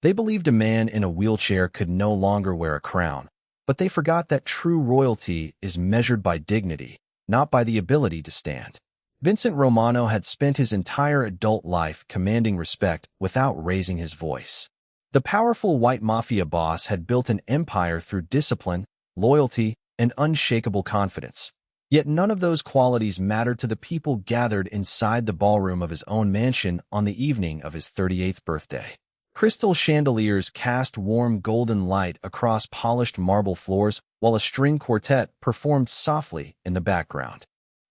They believed a man in a wheelchair could no longer wear a crown, but they forgot that true royalty is measured by dignity, not by the ability to stand. Vincent Romano had spent his entire adult life commanding respect without raising his voice. The powerful White Mafia boss had built an empire through discipline, loyalty, and unshakable confidence. Yet none of those qualities mattered to the people gathered inside the ballroom of his own mansion on the evening of his 38th birthday. Crystal chandeliers cast warm golden light across polished marble floors while a string quartet performed softly in the background.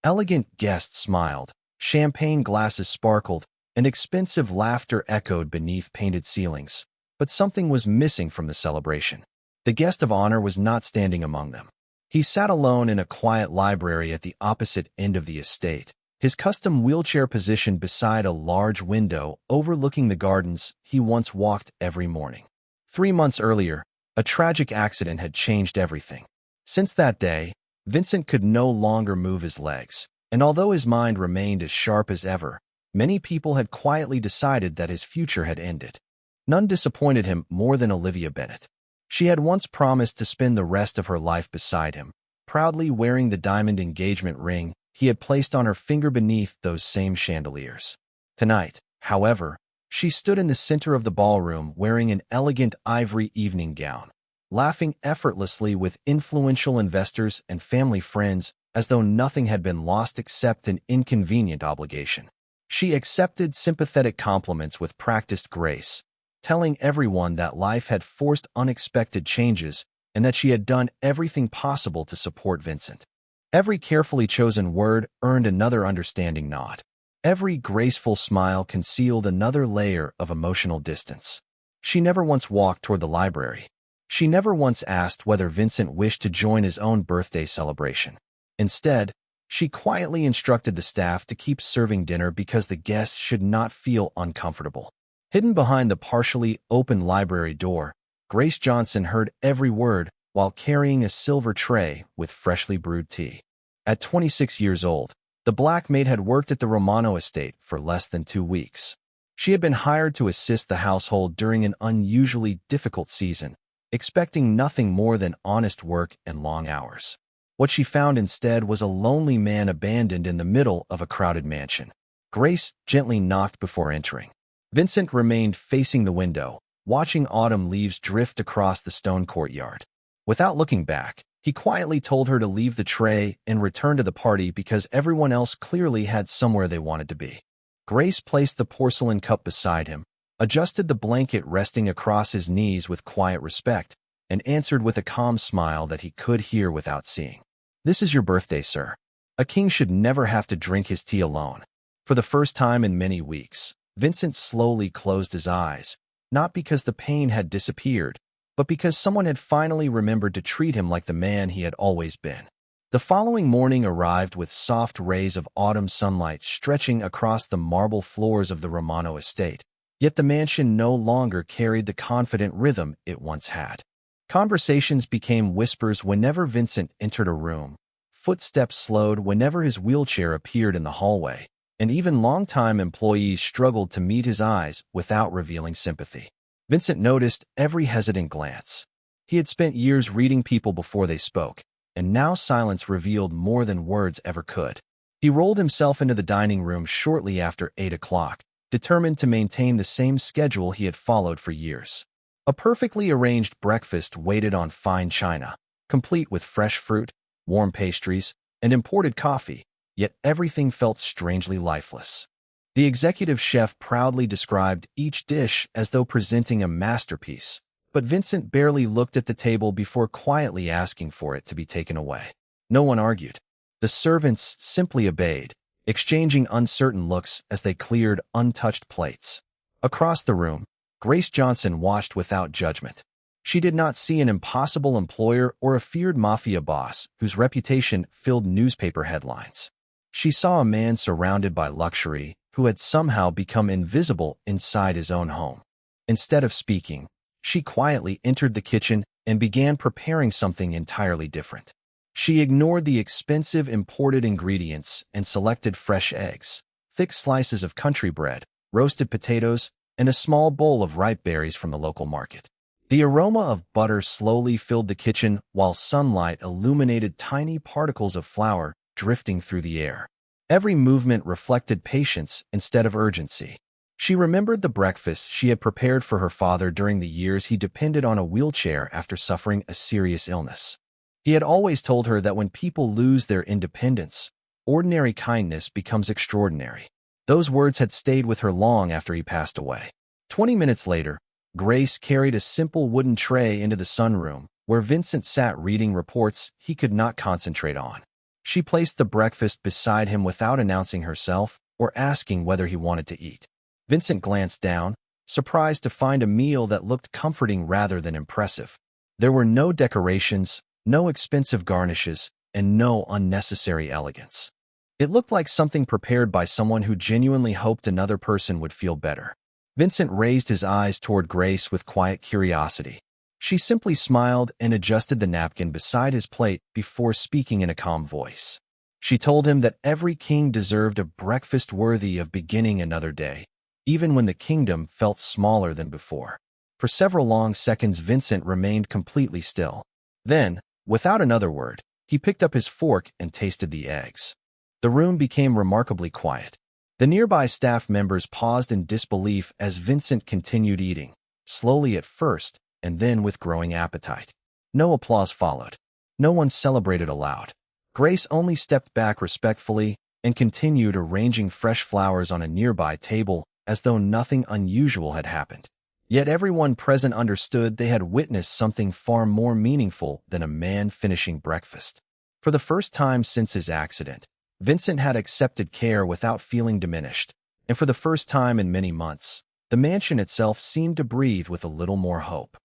Elegant guests smiled, champagne glasses sparkled, and expensive laughter echoed beneath painted ceilings. But something was missing from the celebration. The guest of honor was not standing among them. He sat alone in a quiet library at the opposite end of the estate, his custom wheelchair positioned beside a large window overlooking the gardens he once walked every morning. 3 months earlier, a tragic accident had changed everything. Since that day, Vincent could no longer move his legs, and although his mind remained as sharp as ever, many people had quietly decided that his future had ended. None disappointed him more than Olivia Bennet. She had once promised to spend the rest of her life beside him, proudly wearing the diamond engagement ring he had placed on her finger beneath those same chandeliers. Tonight, however, she stood in the center of the ballroom wearing an elegant ivory evening gown, laughing effortlessly with influential investors and family friends as though nothing had been lost except an inconvenient obligation. She accepted sympathetic compliments with practiced grace, telling everyone that life had forced unexpected changes and that she had done everything possible to support Vincent. Every carefully chosen word earned another understanding nod. Every graceful smile concealed another layer of emotional distance. She never once walked toward the library. She never once asked whether Vincent wished to join his own birthday celebration. Instead, she quietly instructed the staff to keep serving dinner because the guests should not feel uncomfortable. Hidden behind the partially open library door, Grace Johnson heard every word while carrying a silver tray with freshly brewed tea. At 26 years old, the Black Maid had worked at the Romano estate for less than 2 weeks. She had been hired to assist the household during an unusually difficult season, expecting nothing more than honest work and long hours. What she found instead was a lonely man abandoned in the middle of a crowded mansion. Grace gently knocked before entering. Vincent remained facing the window, watching autumn leaves drift across the stone courtyard. Without looking back, he quietly told her to leave the tray and return to the party because everyone else clearly had somewhere they wanted to be. Grace placed the porcelain cup beside him, adjusted the blanket resting across his knees with quiet respect, and answered with a calm smile that he could hear without seeing. "This is your birthday, sir. A king should never have to drink his tea alone." For the first time in many weeks, Vincent slowly closed his eyes, not because the pain had disappeared, but because someone had finally remembered to treat him like the man he had always been. The following morning arrived with soft rays of autumn sunlight stretching across the marble floors of the Romano estate, yet the mansion no longer carried the confident rhythm it once had. Conversations became whispers whenever Vincent entered a room, footsteps slowed whenever his wheelchair appeared in the hallway, and even longtime employees struggled to meet his eyes without revealing sympathy. Vincent noticed every hesitant glance. He had spent years reading people before they spoke, and now silence revealed more than words ever could. He rolled himself into the dining room shortly after 8 o'clock, determined to maintain the same schedule he had followed for years. A perfectly arranged breakfast waited on fine china, complete with fresh fruit, warm pastries, and imported coffee, yet everything felt strangely lifeless. The executive chef proudly described each dish as though presenting a masterpiece, but Vincent barely looked at the table before quietly asking for it to be taken away. No one argued. The servants simply obeyed, exchanging uncertain looks as they cleared untouched plates. Across the room, Grace Johnson watched without judgment. She did not see an impossible employer or a feared mafia boss whose reputation filled newspaper headlines. She saw a man surrounded by luxury who had somehow become invisible inside his own home. Instead of speaking, she quietly entered the kitchen and began preparing something entirely different. She ignored the expensive imported ingredients and selected fresh eggs, thick slices of country bread, roasted potatoes, and a small bowl of ripe berries from the local market. The aroma of butter slowly filled the kitchen while sunlight illuminated tiny particles of flour drifting through the air. Every movement reflected patience instead of urgency. She remembered the breakfast she had prepared for her father during the years he depended on a wheelchair after suffering a serious illness. He had always told her that when people lose their independence, ordinary kindness becomes extraordinary. Those words had stayed with her long after he passed away. 20 minutes later, Grace carried a simple wooden tray into the sunroom, where Vincent sat reading reports he could not concentrate on. She placed the breakfast beside him without announcing herself or asking whether he wanted to eat. Vincent glanced down, surprised to find a meal that looked comforting rather than impressive. There were no decorations, no expensive garnishes, and no unnecessary elegance. It looked like something prepared by someone who genuinely hoped another person would feel better. Vincent raised his eyes toward Grace with quiet curiosity. She simply smiled and adjusted the napkin beside his plate before speaking in a calm voice. She told him that every king deserved a breakfast worthy of beginning another day, even when the kingdom felt smaller than before. For several long seconds, Vincent remained completely still. Then, without another word, he picked up his fork and tasted the eggs. The room became remarkably quiet. The nearby staff members paused in disbelief as Vincent continued eating, slowly at first, and then with growing appetite. No applause followed. No one celebrated aloud. Grace only stepped back respectfully and continued arranging fresh flowers on a nearby table as though nothing unusual had happened. Yet everyone present understood they had witnessed something far more meaningful than a man finishing breakfast. For the first time since his accident, Vincent had accepted care without feeling diminished, and for the first time in many months, the mansion itself seemed to breathe with a little more hope.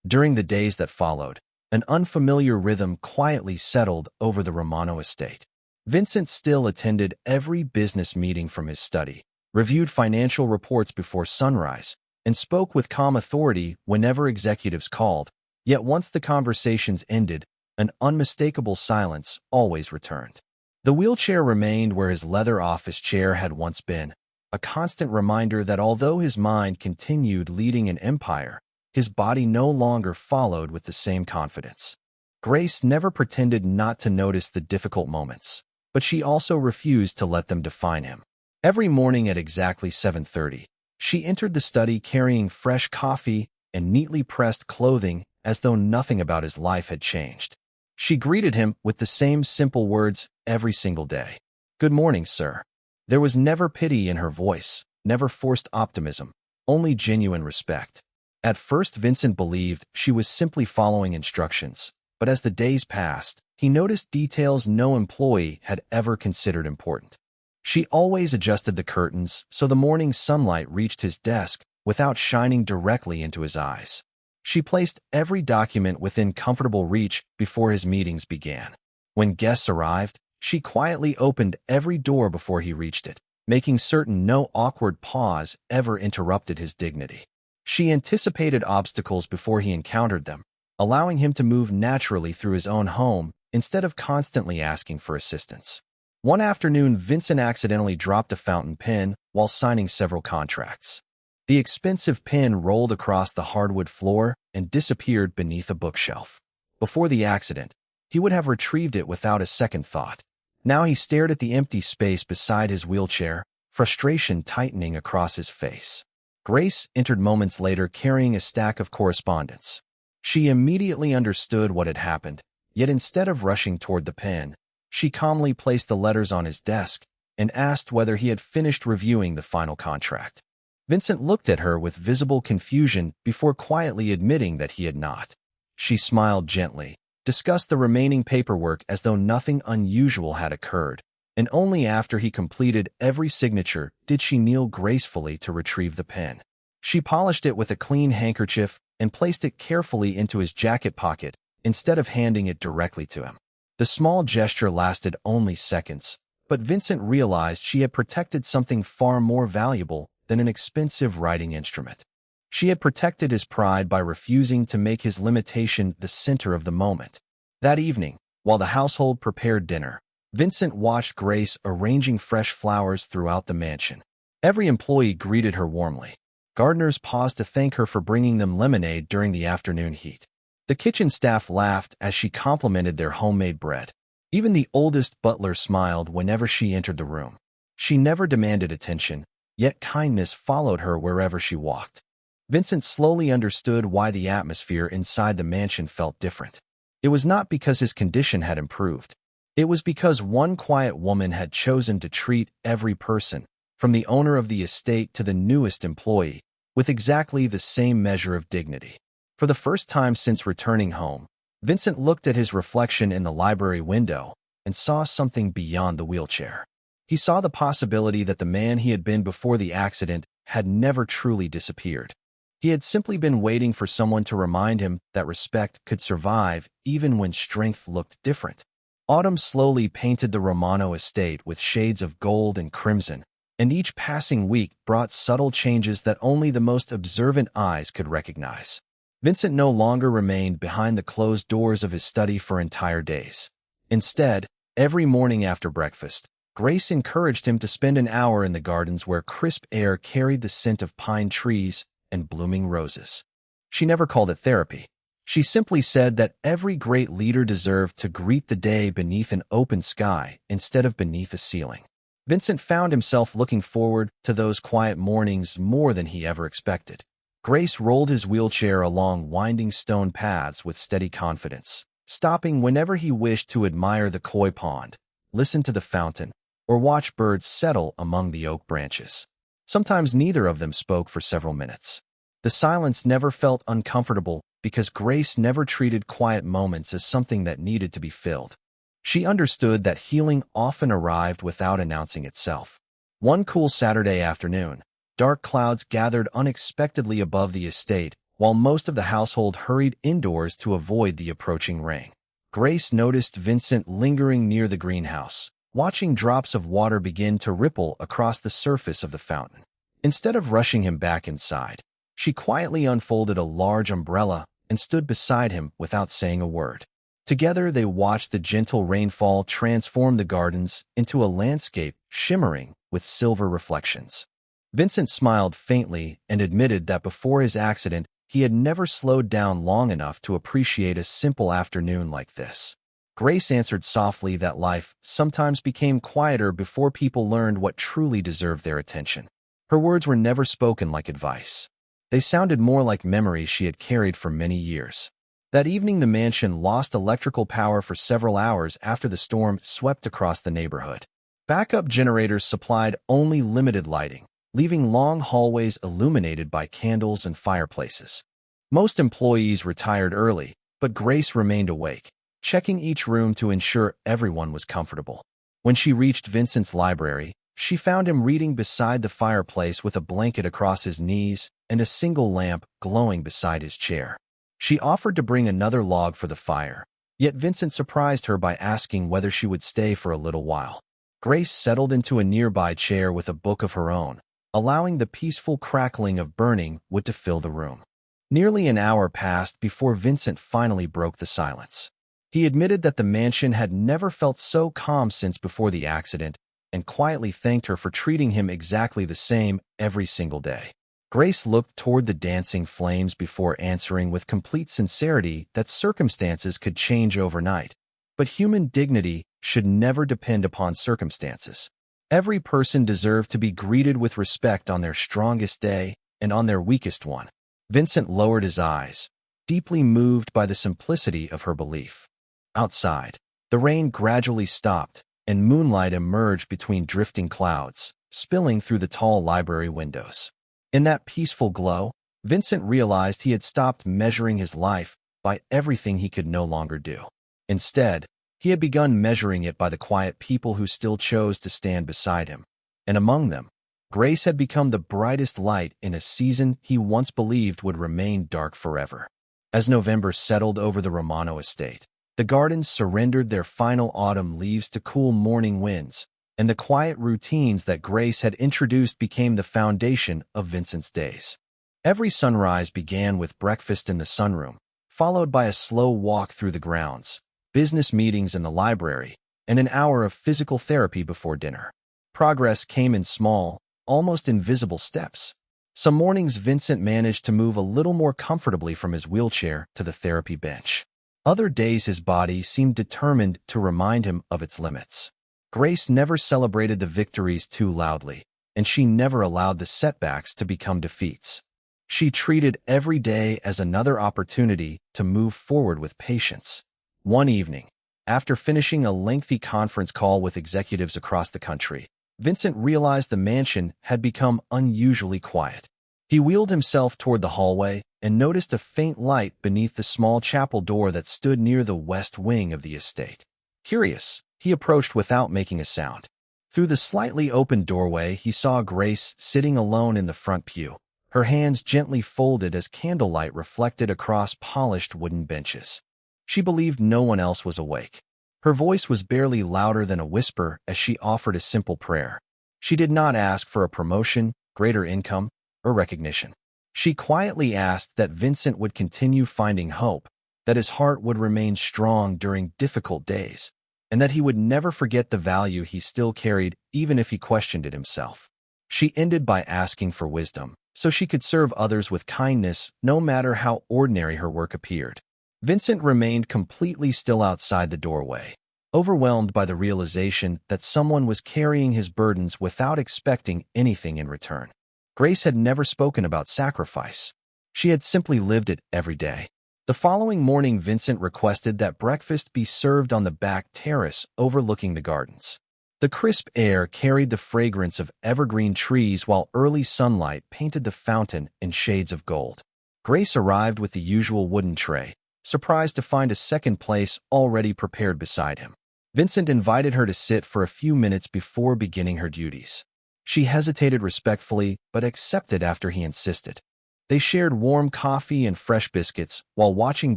During the days that followed, an unfamiliar rhythm quietly settled over the Romano estate. Vincent still attended every business meeting from his study, reviewed financial reports before sunrise, and spoke with calm authority whenever executives called. Yet once the conversations ended, an unmistakable silence always returned. The wheelchair remained where his leather office chair had once been, a constant reminder that although his mind continued leading an empire, his body no longer followed with the same confidence. Grace never pretended not to notice the difficult moments, but she also refused to let them define him. Every morning at exactly 7:30, she entered the study carrying fresh coffee and neatly pressed clothing as though nothing about his life had changed. She greeted him with the same simple words every single day. "Good morning, sir." There was never pity in her voice, never forced optimism, only genuine respect. At first, Vincent believed she was simply following instructions, but as the days passed, he noticed details no employee had ever considered important. She always adjusted the curtains so the morning sunlight reached his desk without shining directly into his eyes. She placed every document within comfortable reach before his meetings began. When guests arrived, she quietly opened every door before he reached it, making certain no awkward pause ever interrupted his dignity. She anticipated obstacles before he encountered them, allowing him to move naturally through his own home instead of constantly asking for assistance. One afternoon, Vincent accidentally dropped a fountain pen while signing several contracts. The expensive pen rolled across the hardwood floor and disappeared beneath a bookshelf. Before the accident, he would have retrieved it without a second thought. Now he stared at the empty space beside his wheelchair, frustration tightening across his face. Grace entered moments later carrying a stack of correspondence. She immediately understood what had happened, yet instead of rushing toward the pen, she calmly placed the letters on his desk and asked whether he had finished reviewing the final contract. Vincent looked at her with visible confusion before quietly admitting that he had not. She smiled gently, discussed the remaining paperwork as though nothing unusual had occurred, and only after he completed every signature did she kneel gracefully to retrieve the pen. She polished it with a clean handkerchief and placed it carefully into his jacket pocket instead of handing it directly to him. The small gesture lasted only seconds, but Vincent realized she had protected something far more valuable than an expensive writing instrument. She had protected his pride by refusing to make his limitation the center of the moment. That evening, while the household prepared dinner, Vincent watched Grace arranging fresh flowers throughout the mansion. Every employee greeted her warmly. Gardeners paused to thank her for bringing them lemonade during the afternoon heat. The kitchen staff laughed as she complimented their homemade bread. Even the oldest butler smiled whenever she entered the room. She never demanded attention, yet kindness followed her wherever she walked. Vincent slowly understood why the atmosphere inside the mansion felt different. It was not because his condition had improved. It was because one quiet woman had chosen to treat every person, from the owner of the estate to the newest employee, with exactly the same measure of dignity. For the first time since returning home, Vincent looked at his reflection in the library window and saw something beyond the wheelchair. He saw the possibility that the man he had been before the accident had never truly disappeared. He had simply been waiting for someone to remind him that respect could survive even when strength looked different. Autumn slowly painted the Romano estate with shades of gold and crimson, and each passing week brought subtle changes that only the most observant eyes could recognize. Vincent no longer remained behind the closed doors of his study for entire days. Instead, every morning after breakfast, Grace encouraged him to spend an hour in the gardens where crisp air carried the scent of pine trees and blooming roses. She never called it therapy. She simply said that every great leader deserved to greet the day beneath an open sky instead of beneath a ceiling. Vincent found himself looking forward to those quiet mornings more than he ever expected. Grace rolled his wheelchair along winding stone paths with steady confidence, stopping whenever he wished to admire the koi pond, listen to the fountain, or watch birds settle among the oak branches. Sometimes neither of them spoke for several minutes. The silence never felt uncomfortable because Grace never treated quiet moments as something that needed to be filled. She understood that healing often arrived without announcing itself. One cool Saturday afternoon, dark clouds gathered unexpectedly above the estate, while most of the household hurried indoors to avoid the approaching rain. Grace noticed Vincent lingering near the greenhouse, watching drops of water begin to ripple across the surface of the fountain. Instead of rushing him back inside, she quietly unfolded a large umbrella and stood beside him without saying a word. Together they watched the gentle rainfall transform the gardens into a landscape shimmering with silver reflections. Vincent smiled faintly and admitted that before his accident, he had never slowed down long enough to appreciate a simple afternoon like this. Grace answered softly that life sometimes became quieter before people learned what truly deserved their attention. Her words were never spoken like advice. They sounded more like memories she had carried for many years. That evening, the mansion lost electrical power for several hours after the storm swept across the neighborhood. Backup generators supplied only limited lighting, leaving long hallways illuminated by candles and fireplaces. Most employees retired early, but Grace remained awake, checking each room to ensure everyone was comfortable. When she reached Vincent's library, she found him reading beside the fireplace with a blanket across his knees and a single lamp glowing beside his chair. She offered to bring another log for the fire, yet Vincent surprised her by asking whether she would stay for a little while. Grace settled into a nearby chair with a book of her own, allowing the peaceful crackling of burning wood to fill the room. Nearly an hour passed before Vincent finally broke the silence. He admitted that the mansion had never felt so calm since before the accident, and quietly thanked her for treating him exactly the same every single day. Grace looked toward the dancing flames before answering with complete sincerity that circumstances could change overnight, but human dignity should never depend upon circumstances. Every person deserved to be greeted with respect on their strongest day and on their weakest one. Vincent lowered his eyes, deeply moved by the simplicity of her belief. Outside, the rain gradually stopped, and moonlight emerged between drifting clouds, spilling through the tall library windows. In that peaceful glow, Vincent realized he had stopped measuring his life by everything he could no longer do. Instead, he had begun measuring it by the quiet people who still chose to stand beside him. And among them, Grace had become the brightest light in a season he once believed would remain dark forever. As November settled over the Romano estate, the gardens surrendered their final autumn leaves to cool morning winds, and the quiet routines that Grace had introduced became the foundation of Vincent's days. Every sunrise began with breakfast in the sunroom, followed by a slow walk through the grounds, business meetings in the library, and an hour of physical therapy before dinner. Progress came in small, almost invisible steps. Some mornings Vincent managed to move a little more comfortably from his wheelchair to the therapy bench. Other days his body seemed determined to remind him of its limits. Grace never celebrated the victories too loudly, and she never allowed the setbacks to become defeats. She treated every day as another opportunity to move forward with patience. One evening, after finishing a lengthy conference call with executives across the country, Vincent realized the mansion had become unusually quiet. He wheeled himself toward the hallway and noticed a faint light beneath the small chapel door that stood near the west wing of the estate. Curious, he approached without making a sound. Through the slightly open doorway, he saw Grace sitting alone in the front pew, her hands gently folded as candlelight reflected across polished wooden benches. She believed no one else was awake. Her voice was barely louder than a whisper as she offered a simple prayer. She did not ask for a promotion, greater income, or recognition. She quietly asked that Vincent would continue finding hope, that his heart would remain strong during difficult days, and that he would never forget the value he still carried even if he questioned it himself. She ended by asking for wisdom, so she could serve others with kindness no matter how ordinary her work appeared. Vincent remained completely still outside the doorway, overwhelmed by the realization that someone was carrying his burdens without expecting anything in return. Grace had never spoken about sacrifice. She had simply lived it every day. The following morning, Vincent requested that breakfast be served on the back terrace overlooking the gardens. The crisp air carried the fragrance of evergreen trees while early sunlight painted the fountain in shades of gold. Grace arrived with the usual wooden tray, surprised to find a second place already prepared beside him. Vincent invited her to sit for a few minutes before beginning her duties. She hesitated respectfully, but accepted after he insisted. They shared warm coffee and fresh biscuits while watching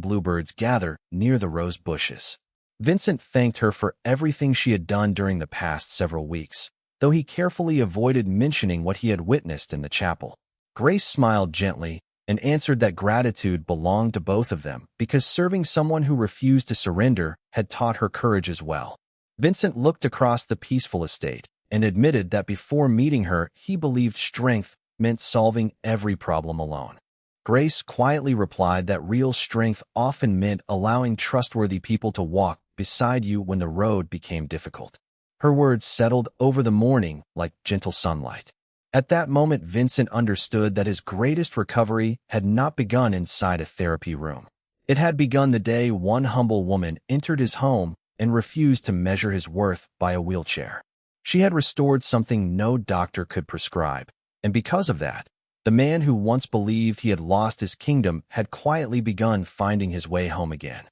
bluebirds gather near the rose bushes. Vincent thanked her for everything she had done during the past several weeks, though he carefully avoided mentioning what he had witnessed in the chapel. Grace smiled gently and answered that gratitude belonged to both of them because serving someone who refused to surrender had taught her courage as well. Vincent looked across the peaceful estate and admitted that before meeting her, he believed strength meant solving every problem alone. Grace quietly replied that real strength often meant allowing trustworthy people to walk beside you when the road became difficult. Her words settled over the morning like gentle sunlight. At that moment, Vincent understood that his greatest recovery had not begun inside a therapy room. It had begun the day one humble woman entered his home and refused to measure his worth by a wheelchair. She had restored something no doctor could prescribe, and because of that, the man who once believed he had lost his kingdom had quietly begun finding his way home again.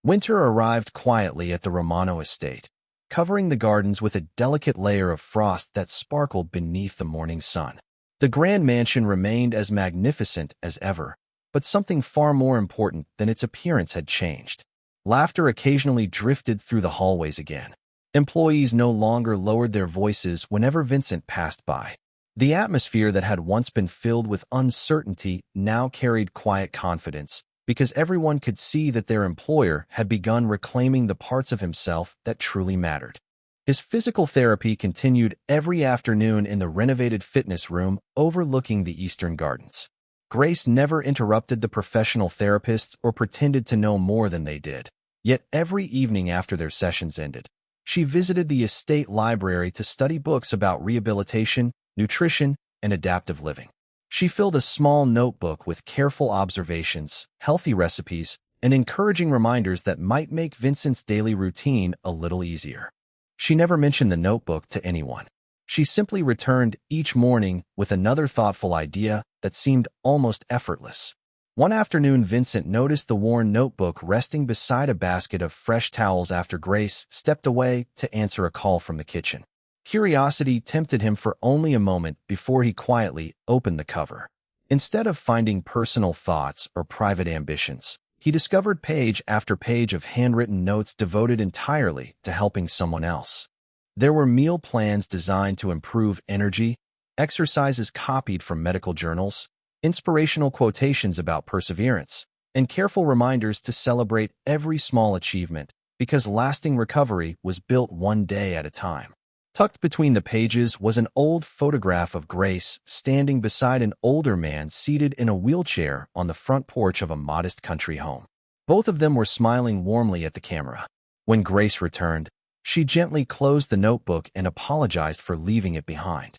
Winter arrived quietly at the Romano estate, covering the gardens with a delicate layer of frost that sparkled beneath the morning sun. The grand mansion remained as magnificent as ever, but something far more important than its appearance had changed. Laughter occasionally drifted through the hallways again. Employees no longer lowered their voices whenever Vincent passed by. The atmosphere that had once been filled with uncertainty now carried quiet confidence, because everyone could see that their employer had begun reclaiming the parts of himself that truly mattered. His physical therapy continued every afternoon in the renovated fitness room overlooking the Eastern Gardens. Grace never interrupted the professional therapists or pretended to know more than they did. Yet every evening after their sessions ended, she visited the estate library to study books about rehabilitation, nutrition, and adaptive living. She filled a small notebook with careful observations, healthy recipes, and encouraging reminders that might make Vincent's daily routine a little easier. She never mentioned the notebook to anyone. She simply returned each morning with another thoughtful idea that seemed almost effortless. One afternoon, Vincent noticed the worn notebook resting beside a basket of fresh towels after Grace stepped away to answer a call from the kitchen. Curiosity tempted him for only a moment before he quietly opened the cover. Instead of finding personal thoughts or private ambitions, he discovered page after page of handwritten notes devoted entirely to helping someone else. There were meal plans designed to improve energy, exercises copied from medical journals, inspirational quotations about perseverance, and careful reminders to celebrate every small achievement, because lasting recovery was built one day at a time. Tucked between the pages was an old photograph of Grace standing beside an older man seated in a wheelchair on the front porch of a modest country home. Both of them were smiling warmly at the camera. When Grace returned, she gently closed the notebook and apologized for leaving it behind.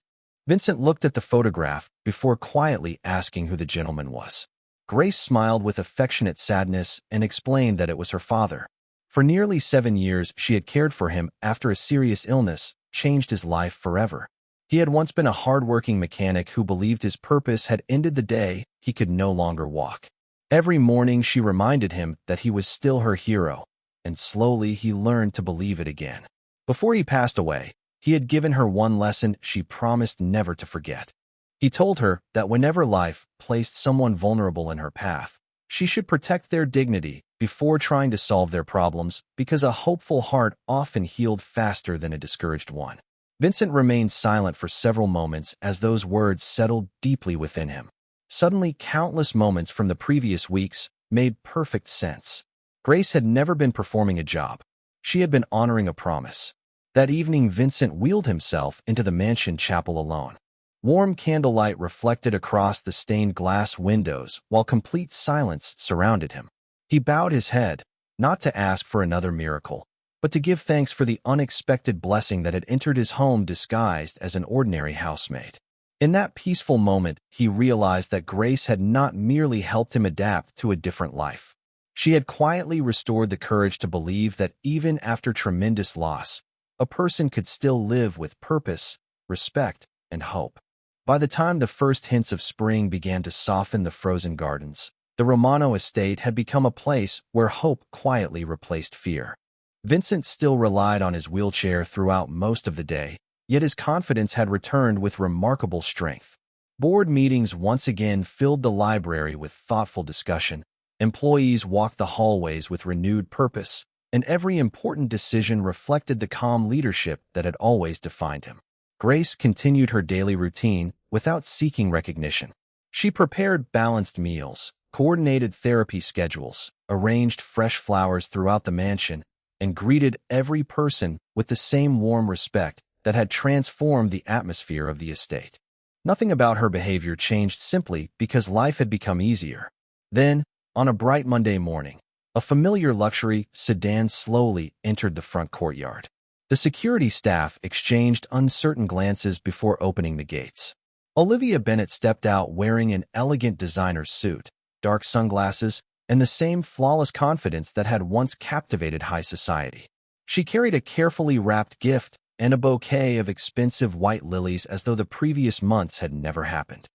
Vincent looked at the photograph before quietly asking who the gentleman was. Grace smiled with affectionate sadness and explained that it was her father. For nearly 7 years, she had cared for him after a serious illness changed his life forever. He had once been a hard-working mechanic who believed his purpose had ended the day he could no longer walk. Every morning she reminded him that he was still her hero, and slowly he learned to believe it again. Before he passed away, he had given her one lesson she promised never to forget. He told her that whenever life placed someone vulnerable in her path, she should protect their dignity before trying to solve their problems, because a hopeful heart often healed faster than a discouraged one. Vincent remained silent for several moments as those words settled deeply within him. Suddenly, countless moments from the previous weeks made perfect sense. Grace had never been performing a job. She had been honoring a promise. That evening, Vincent wheeled himself into the mansion chapel alone. Warm candlelight reflected across the stained glass windows while complete silence surrounded him. He bowed his head, not to ask for another miracle, but to give thanks for the unexpected blessing that had entered his home disguised as an ordinary housemaid. In that peaceful moment, he realized that Grace had not merely helped him adapt to a different life. She had quietly restored the courage to believe that even after tremendous loss, a person could still live with purpose, respect, and hope. By the time the first hints of spring began to soften the frozen gardens, the Romano estate had become a place where hope quietly replaced fear. Vincent still relied on his wheelchair throughout most of the day, yet his confidence had returned with remarkable strength. Board meetings once again filled the library with thoughtful discussion. Employees walked the hallways with renewed purpose, and every important decision reflected the calm leadership that had always defined him. Grace continued her daily routine without seeking recognition. She prepared balanced meals, coordinated therapy schedules, arranged fresh flowers throughout the mansion, and greeted every person with the same warm respect that had transformed the atmosphere of the estate. Nothing about her behavior changed simply because life had become easier. Then, on a bright Monday morning, a familiar luxury sedan slowly entered the front courtyard. The security staff exchanged uncertain glances before opening the gates. Olivia Bennet stepped out wearing an elegant designer suit, dark sunglasses, and the same flawless confidence that had once captivated high society. She carried a carefully wrapped gift and a bouquet of expensive white lilies as though the previous months had never happened.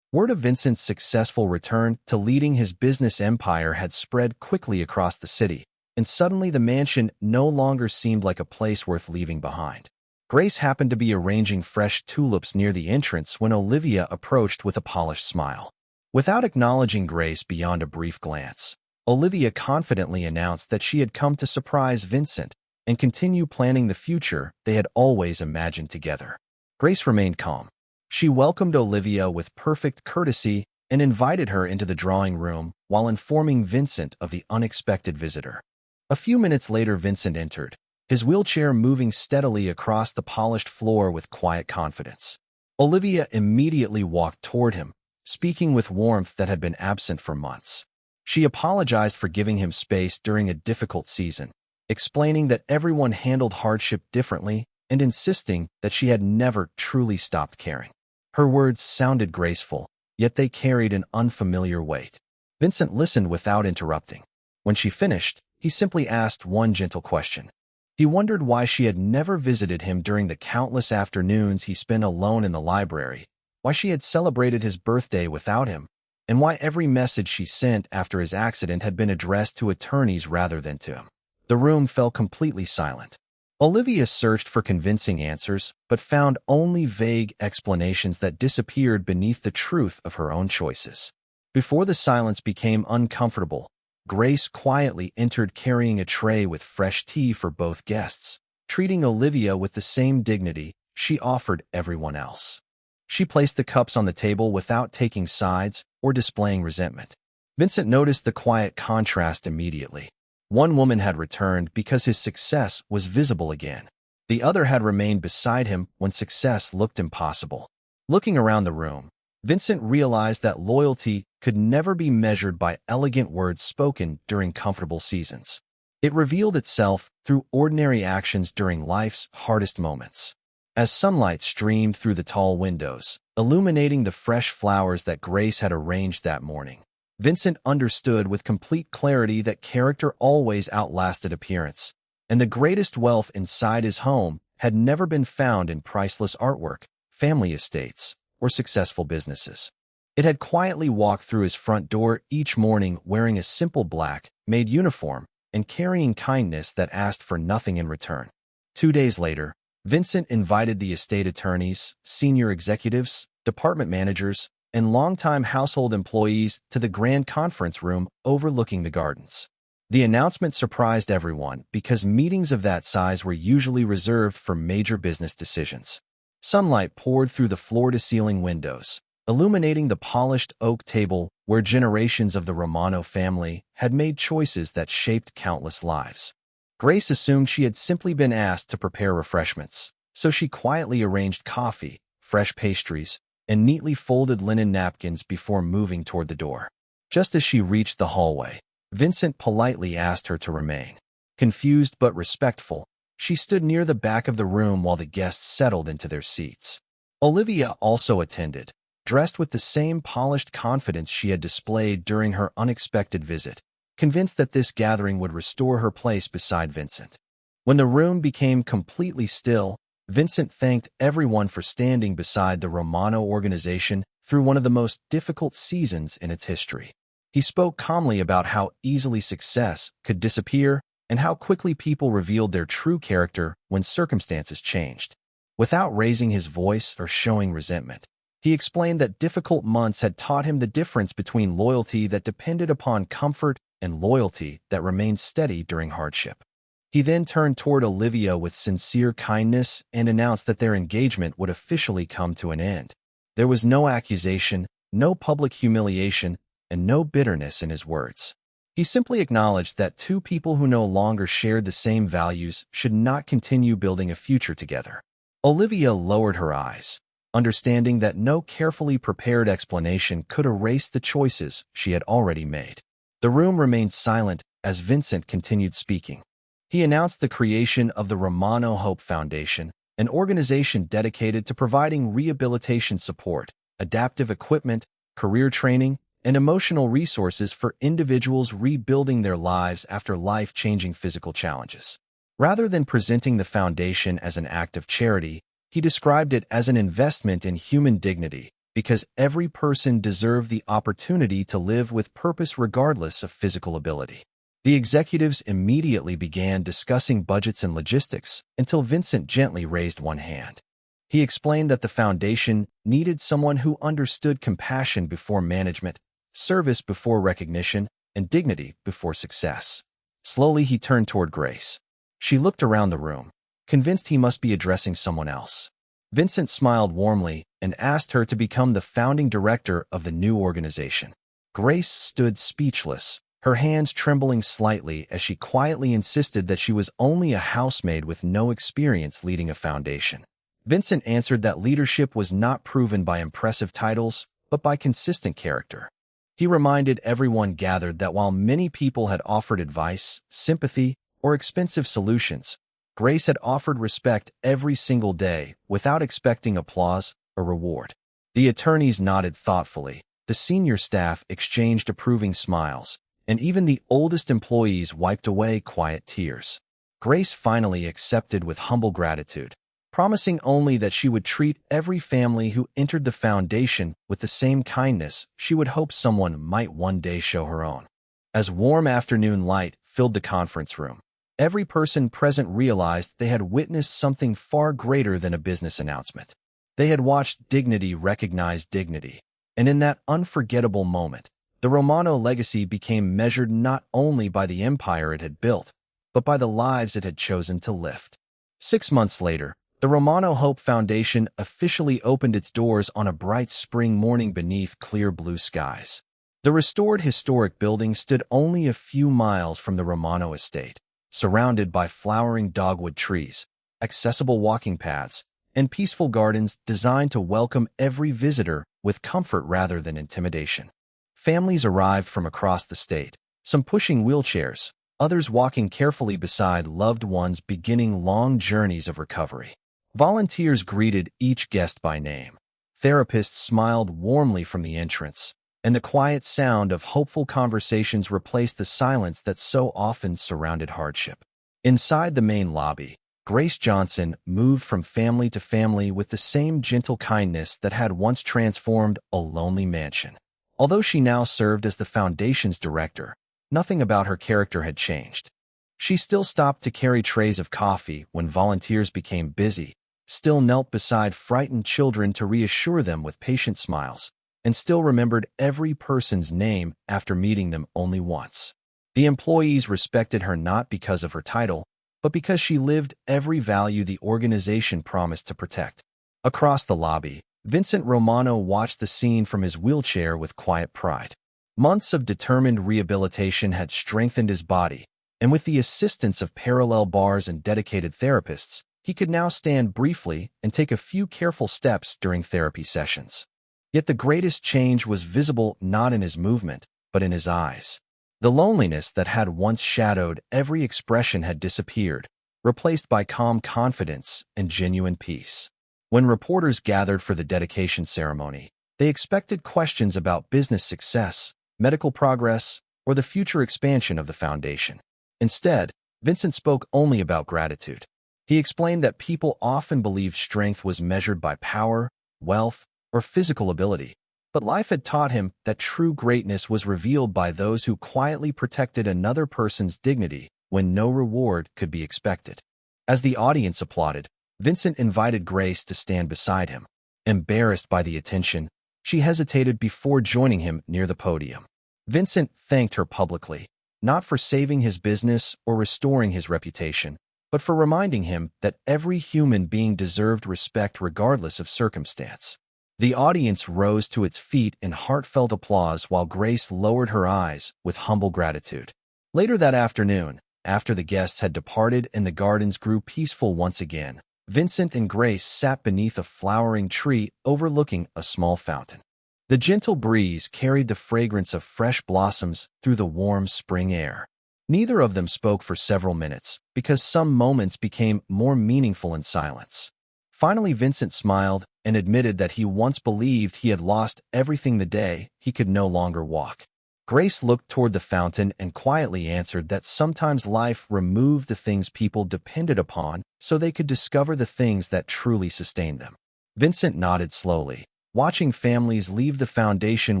Word of Vincent's successful return to leading his business empire had spread quickly across the city, and suddenly the mansion no longer seemed like a place worth leaving behind. Grace happened to be arranging fresh tulips near the entrance when Olivia approached with a polished smile. Without acknowledging Grace beyond a brief glance, Olivia confidently announced that she had come to surprise Vincent and continue planning the future they had always imagined together. Grace remained calm. She welcomed Olivia with perfect courtesy and invited her into the drawing room while informing Vincent of the unexpected visitor. A few minutes later, Vincent entered, his wheelchair moving steadily across the polished floor with quiet confidence. Olivia immediately walked toward him, speaking with warmth that had been absent for months. She apologized for giving him space during a difficult season, explaining that everyone handled hardship differently and insisting that she had never truly stopped caring. Her words sounded graceful, yet they carried an unfamiliar weight. Vincent listened without interrupting. When she finished, he simply asked one gentle question. He wondered why she had never visited him during the countless afternoons he spent alone in the library, why she had celebrated his birthday without him, and why every message she sent after his accident had been addressed to attorneys rather than to him. The room fell completely silent. Olivia searched for convincing answers, but found only vague explanations that disappeared beneath the truth of her own choices. Before the silence became uncomfortable, Grace quietly entered carrying a tray with fresh tea for both guests, treating Olivia with the same dignity she offered everyone else. She placed the cups on the table without taking sides or displaying resentment. Vincent noticed the quiet contrast immediately. One woman had returned because his success was visible again. The other had remained beside him when success looked impossible. Looking around the room, Vincent realized that loyalty could never be measured by elegant words spoken during comfortable seasons. It revealed itself through ordinary actions during life's hardest moments. As sunlight streamed through the tall windows, illuminating the fresh flowers that Grace had arranged that morning, Vincent understood with complete clarity that character always outlasted appearance, and the greatest wealth inside his home had never been found in priceless artwork, family estates, or successful businesses. It had quietly walked through his front door each morning wearing a simple Black Maid uniform and carrying kindness that asked for nothing in return. 2 days later, Vincent invited the estate attorneys, senior executives, department managers, and longtime household employees to the grand conference room overlooking the gardens. The announcement surprised everyone because meetings of that size were usually reserved for major business decisions. Sunlight poured through the floor-to-ceiling windows, illuminating the polished oak table where generations of the Romano family had made choices that shaped countless lives. Grace assumed she had simply been asked to prepare refreshments, so she quietly arranged coffee, fresh pastries, and neatly folded linen napkins before moving toward the door. Just as she reached the hallway, Vincent politely asked her to remain. Confused but respectful, she stood near the back of the room while the guests settled into their seats. Olivia also attended, dressed with the same polished confidence she had displayed during her unexpected visit, convinced that this gathering would restore her place beside Vincent. When the room became completely still, Vincent thanked everyone for standing beside the Romano organization through one of the most difficult seasons in its history. He spoke calmly about how easily success could disappear and how quickly people revealed their true character when circumstances changed. Without raising his voice or showing resentment, he explained that difficult months had taught him the difference between loyalty that depended upon comfort and loyalty that remained steady during hardship. He then turned toward Olivia with sincere kindness and announced that their engagement would officially come to an end. There was no accusation, no public humiliation, and no bitterness in his words. He simply acknowledged that two people who no longer shared the same values should not continue building a future together. Olivia lowered her eyes, understanding that no carefully prepared explanation could erase the choices she had already made. The room remained silent as Vincent continued speaking. He announced the creation of the Romano Hope Foundation, an organization dedicated to providing rehabilitation support, adaptive equipment, career training, and emotional resources for individuals rebuilding their lives after life-changing physical challenges. Rather than presenting the foundation as an act of charity, he described it as an investment in human dignity, because every person deserved the opportunity to live with purpose regardless of physical ability. The executives immediately began discussing budgets and logistics until Vincent gently raised one hand. He explained that the foundation needed someone who understood compassion before management, service before recognition, and dignity before success. Slowly, he turned toward Grace. She looked around the room, convinced he must be addressing someone else. Vincent smiled warmly and asked her to become the founding director of the new organization. Grace stood speechless, her hands trembling slightly as she quietly insisted that she was only a housemaid with no experience leading a foundation. Vincent answered that leadership was not proven by impressive titles, but by consistent character. He reminded everyone gathered that while many people had offered advice, sympathy, or expensive solutions, Grace had offered respect every single day without expecting applause or reward. The attorneys nodded thoughtfully, the senior staff exchanged approving smiles, and even the oldest employees wiped away quiet tears. Grace finally accepted with humble gratitude, promising only that she would treat every family who entered the foundation with the same kindness she would hope someone might one day show her own. As warm afternoon light filled the conference room, every person present realized they had witnessed something far greater than a business announcement. They had watched dignity recognize dignity, and in that unforgettable moment, the Romano legacy became measured not only by the empire it had built, but by the lives it had chosen to lift. 6 months later, the Romano Hope Foundation officially opened its doors on a bright spring morning beneath clear blue skies. The restored historic building stood only a few miles from the Romano estate, surrounded by flowering dogwood trees, accessible walking paths, and peaceful gardens designed to welcome every visitor with comfort rather than intimidation. Families arrived from across the state, some pushing wheelchairs, others walking carefully beside loved ones beginning long journeys of recovery. Volunteers greeted each guest by name. Therapists smiled warmly from the entrance, and the quiet sound of hopeful conversations replaced the silence that so often surrounded hardship. Inside the main lobby, Grace Johnson moved from family to family with the same gentle kindness that had once transformed a lonely mansion. Although she now served as the foundation's director, nothing about her character had changed. She still stopped to carry trays of coffee when volunteers became busy, still knelt beside frightened children to reassure them with patient smiles, and still remembered every person's name after meeting them only once. The employees respected her not because of her title, but because she lived every value the organization promised to protect. Across the lobby, Vincent Romano watched the scene from his wheelchair with quiet pride. Months of determined rehabilitation had strengthened his body, and with the assistance of parallel bars and dedicated therapists, he could now stand briefly and take a few careful steps during therapy sessions. Yet the greatest change was visible not in his movement, but in his eyes. The loneliness that had once shadowed every expression had disappeared, replaced by calm confidence and genuine peace. When reporters gathered for the dedication ceremony, they expected questions about business success, medical progress, or the future expansion of the foundation. Instead, Vincent spoke only about gratitude. He explained that people often believed strength was measured by power, wealth, or physical ability, but life had taught him that true greatness was revealed by those who quietly protected another person's dignity when no reward could be expected. As the audience applauded, Vincent invited Grace to stand beside him. Embarrassed by the attention, she hesitated before joining him near the podium. Vincent thanked her publicly, not for saving his business or restoring his reputation, but for reminding him that every human being deserved respect regardless of circumstance. The audience rose to its feet in heartfelt applause while Grace lowered her eyes with humble gratitude. Later that afternoon, after the guests had departed and the gardens grew peaceful once again, Vincent and Grace sat beneath a flowering tree overlooking a small fountain. The gentle breeze carried the fragrance of fresh blossoms through the warm spring air. Neither of them spoke for several minutes because some moments became more meaningful in silence. Finally, Vincent smiled and admitted that he once believed he had lost everything the day he could no longer walk. Grace looked toward the fountain and quietly answered that sometimes life removed the things people depended upon so they could discover the things that truly sustained them. Vincent nodded slowly, watching families leave the foundation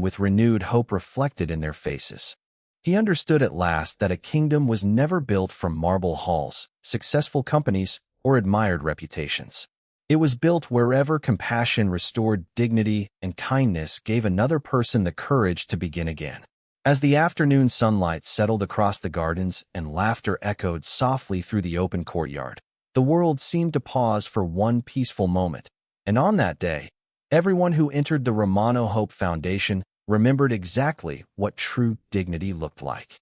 with renewed hope reflected in their faces. He understood at last that a kingdom was never built from marble halls, successful companies, or admired reputations. It was built wherever compassion restored dignity and kindness gave another person the courage to begin again. As the afternoon sunlight settled across the gardens and laughter echoed softly through the open courtyard, the world seemed to pause for one peaceful moment. And on that day, everyone who entered the Romano Hope Foundation remembered exactly what true dignity looked like.